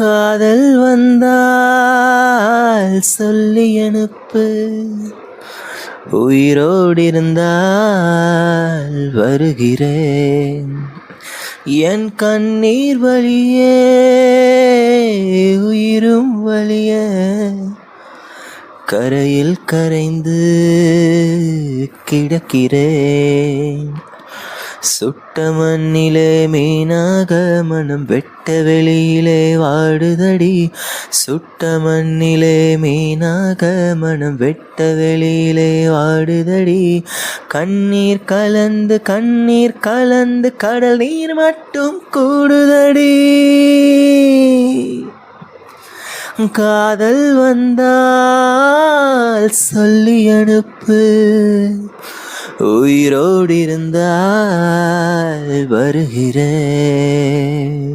காதல் வந்தால் சொல்லி அனுப்பு, உயிரோடு இருந்தால் வருகிறேன். என் கண்ணீர் வழியே உயிரும் வழிய கரையில் கரைந்து கிடக்கிறேன். சுட்ட மண்ணிலே மீனாக மனம் வெட்ட வெளியிலே வாடுதடி. சுட்ட மண்ணிலே மீனாக மனம் வெட்ட வெளியிலே வாடுதடி. கண்ணீர் கலந்து கடல் நீர் மட்டும் கூடுதடி. காதல் வந்தால் சொல்லி அனுப்பு, உயிரோடு இருந்தால் வருகிறேன்.